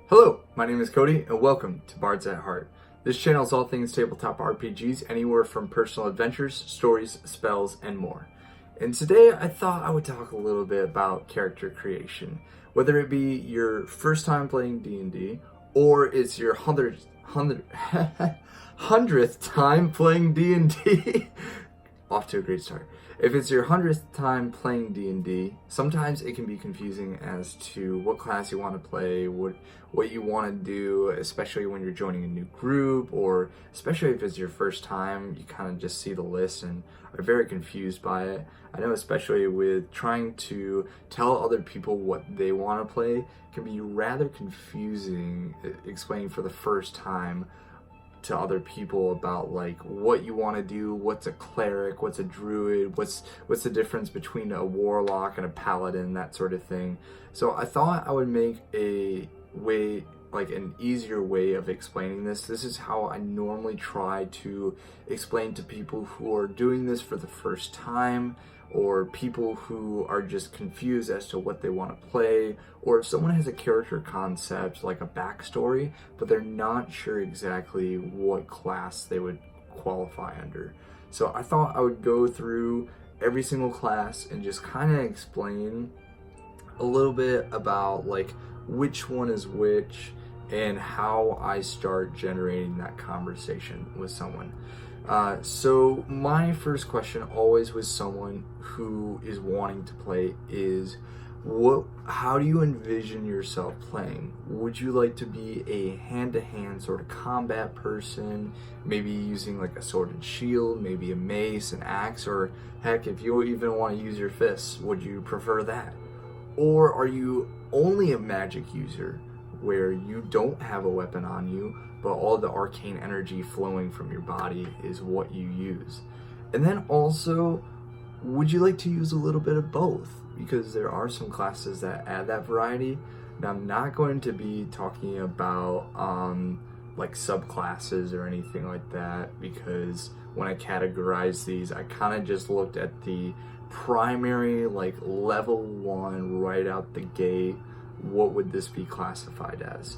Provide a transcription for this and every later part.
Hello, my name is Cody, and welcome to Bards at Heart. This channel is all things tabletop RPGs, anywhere from personal adventures, stories, spells, and more. And today I thought I would talk a little bit about character creation. Whether it be your first time playing D&D, or it's your hundredth time playing D&D. Off to a great start. If it's your 100th time playing D&D, sometimes it can be confusing as to what class you want to play, what you want to do, especially when you're joining a new group, or especially if it's your first time, you kind of just see the list and are very confused by it. I know especially with trying to tell other people what they want to play can be rather confusing, explaining for the first time to other people about like what you want to do, what's a cleric, what's a druid, what's the difference between a warlock and a paladin, that sort of thing. So I thought I would make a way, like an easier way of explaining this. This is how I normally try to explain to people who are doing this for the first time, or people who are just confused as to what they want to play, or if someone has a character concept like a backstory but they're not sure exactly what class they would qualify under. So I thought I would go through every single class and just kind of explain a little bit about like which one is which and how I start generating that conversation with someone. So my first question always with someone who is wanting to play is, how do you envision yourself playing? Would you like to be a hand-to-hand sort of combat person, maybe using like a sword and shield, maybe a mace, an axe, or heck, if you even want to use your fists, would you prefer that? Or are you only a magic user where you don't have a weapon on you, but all the arcane energy flowing from your body is what you use? And then also, would you like to use a little bit of both? Because there are some classes that add that variety. Now, I'm not going to be talking about like subclasses or anything like that, because when I categorize these, I kind of just looked at the primary, like level 1 right out the gate. What would this be classified as?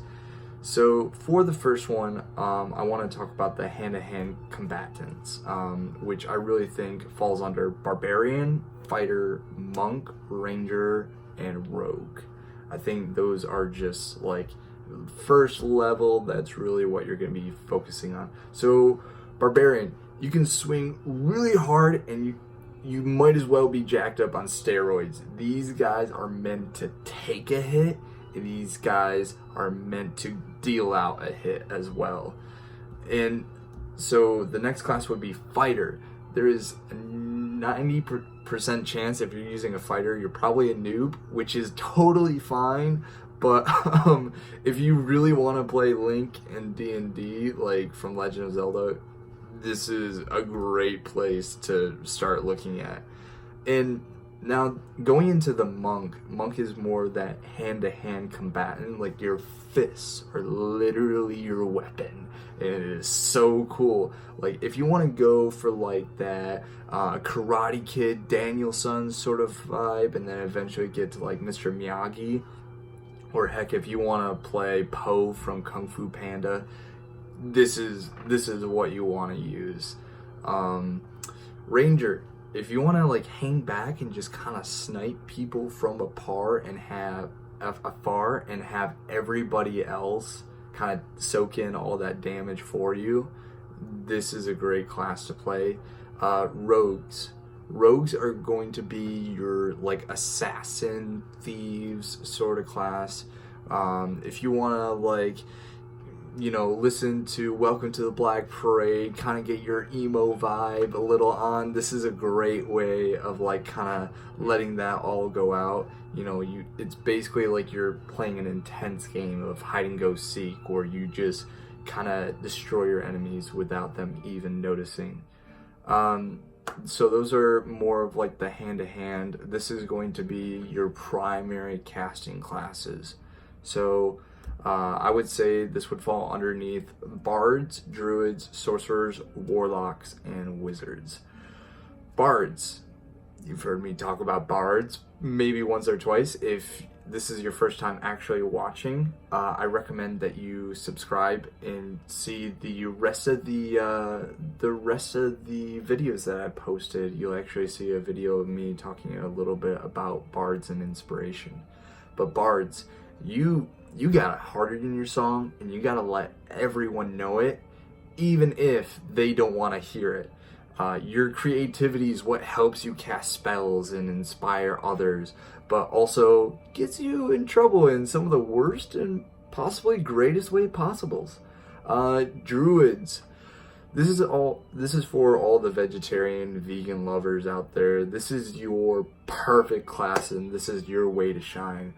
So for the first one, I want to talk about the Hanahan Combatants, which I really think falls under Barbarian, Fighter, Monk, Ranger, and Rogue. I think those are just like first level, that's really what you're going to be focusing on. So Barbarian, you can swing really hard and you might as well be jacked up on steroids. These guys are meant to take a hit. These guys are meant to deal out a hit as well. And so the next class would be Fighter. There is a 90% chance if you're using a fighter, you're probably a noob, which is totally fine. But if you really want to play Link and D&D, like from Legend of Zelda, this is a great place to start looking at. And now going into the Monk is more that hand-to-hand combatant, like your fists are literally your weapon, and it is so cool. Like if you want to go for like that Karate Kid Daniel-san sort of vibe, and then eventually get to like Mr. Miyagi, or heck, if you want to play Po from Kung Fu Panda, this is what you want to use. Ranger, if you want to like hang back and just kind of snipe people from afar and have everybody else kind of soak in all that damage for you, this is a great class to play. Rogues are going to be your like assassin, thieves sort of class. If you want to like, you know, listen to Welcome to the Black Parade, kind of get your emo vibe a little on, this is a great way of like kind of letting that all go out. You know, it's basically like you're playing an intense game of hide and go seek, where you just kind of destroy your enemies without them even noticing. So those are more of like the hand-to-hand. This is going to be your primary casting classes. So I would say this would fall underneath Bards, Druids, Sorcerers, Warlocks, and Wizards. Bards. You've heard me talk about Bards maybe once or twice. If this is your first time actually watching, I recommend that you subscribe and see the rest of the videos that I posted. You'll actually see a video of me talking a little bit about bards and inspiration. But bards, you gotta harden your song, and you gotta let everyone know it, even if they don't want to hear it. Your creativity is what helps you cast spells and inspire others, but also gets you in trouble in some of the worst and possibly greatest way possibles. Druids. This is for all the vegetarian, vegan lovers out there. This is your perfect class, and this is your way to shine.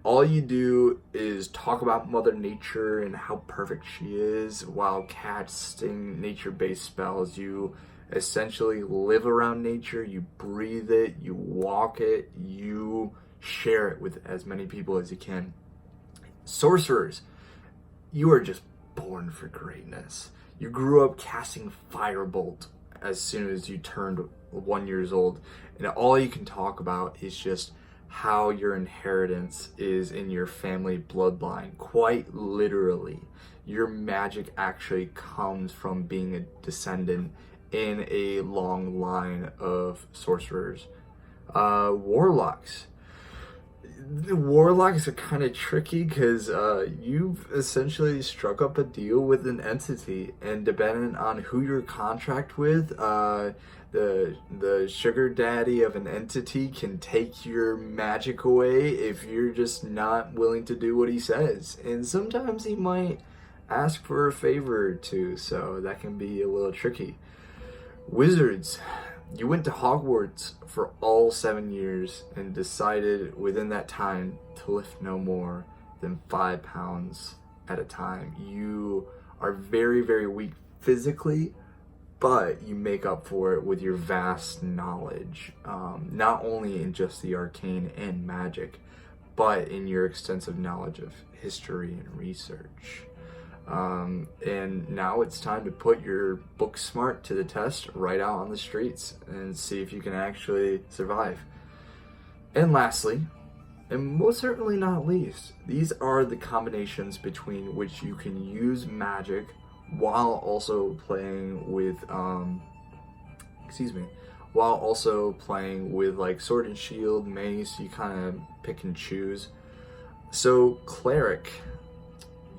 All you do is talk about Mother Nature and how perfect she is while casting nature-based spells. You essentially live around nature, you breathe it, you walk it, you share it with as many people as you can. Sorcerers, you are just born for greatness. You grew up casting Firebolt as soon as you turned 1 year old, and all you can talk about is just how your inheritance is in your family bloodline. Quite literally, your magic actually comes from being a descendant in a long line of sorcerers. Warlocks. The Warlocks are kind of tricky because you've essentially struck up a deal with an entity, and depending on who your contract with, the sugar daddy of an entity can take your magic away if you're just not willing to do what he says. And sometimes he might ask for a favor or two, so that can be a little tricky. Wizards. You went to Hogwarts for all 7 years and decided within that time to lift no more than 5 pounds at a time. You are very, very weak physically, but you make up for it with your vast knowledge, not only in just the arcane and magic, but in your extensive knowledge of history and research. And now it's time to put your book smart to the test right out on the streets and see if you can actually survive. And lastly, and most certainly not least, these are the combinations between which you can use magic while also playing with, like sword and shield, mace. You kind of pick and choose. So Cleric,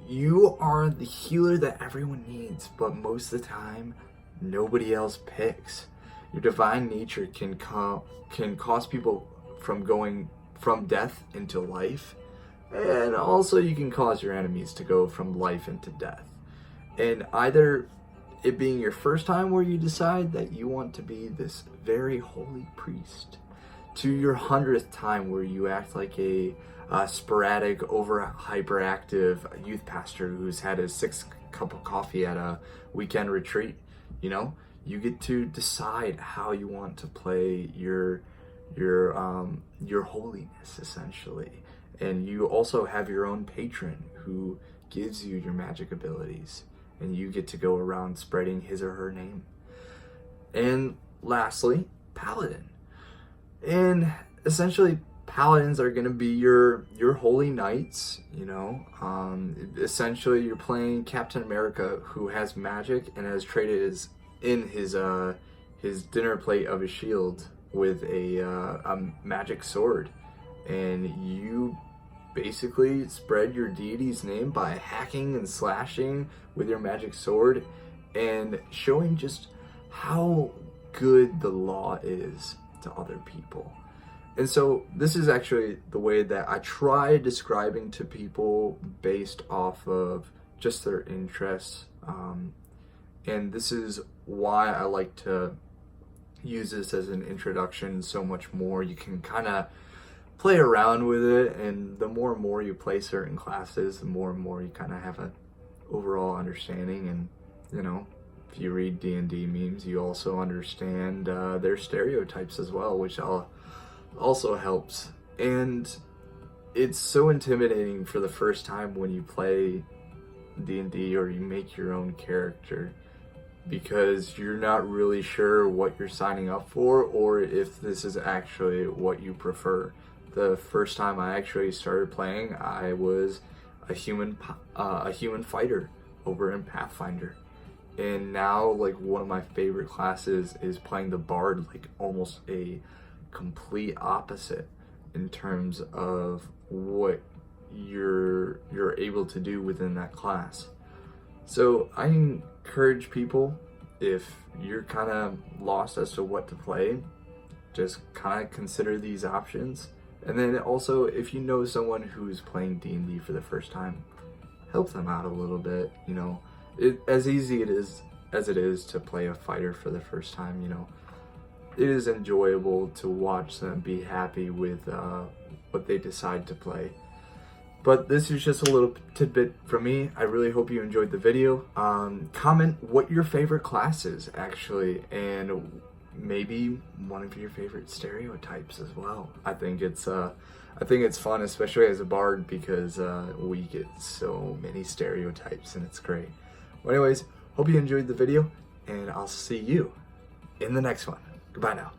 you are the healer that everyone needs, but most of the time, nobody else picks. Your divine nature can cause people from going from death into life, and also you can cause your enemies to go from life into death. And either it being your first time where you decide that you want to be this very holy priest, to your 100th time where you act like a sporadic, over hyperactive youth pastor who's had his 6th cup of coffee at a weekend retreat. You know, you get to decide how you want to play your holiness, essentially. And you also have your own patron who gives you your magic abilities, and you get to go around spreading his or her name. And lastly, Paladin. And essentially, Paladins are going to be your holy knights, you know. Essentially, you're playing Captain America, who has magic and has traded his dinner plate of a shield with a magic sword. And you basically spread your deity's name by hacking and slashing with your magic sword and showing just how good the law is to other people. And so this is actually the way that I try describing to people based off of just their interests. And this is why I like to use this as an introduction so much more. You can kind of play around with it, and the more and more you play certain classes, the more and more you kind of have an overall understanding. And, you know, if you read D&D memes, you also understand their stereotypes as well, which also helps. And it's so intimidating for the first time when you play D&D or you make your own character, because you're not really sure what you're signing up for or if this is actually what you prefer. The first time I actually started playing, I was a human fighter over in Pathfinder. And now, like, one of my favorite classes is playing the Bard, like almost a complete opposite in terms of what you're able to do within that class. So I encourage people, if you're kind of lost as to what to play, just kind of consider these options. And then also, if you know someone who's playing D&D for the first time, help them out a little bit. You know, as easy as it is to play a fighter for the first time, you know, it is enjoyable to watch them be happy with what they decide to play. But this is just a little tidbit from me. I really hope you enjoyed the video. Comment what your favorite class is, actually, and maybe one of your favorite stereotypes as well. I think it's fun, especially as a bard, because we get so many stereotypes, and it's great. Well, anyways, hope you enjoyed the video, and I'll see you in the next one. Goodbye now.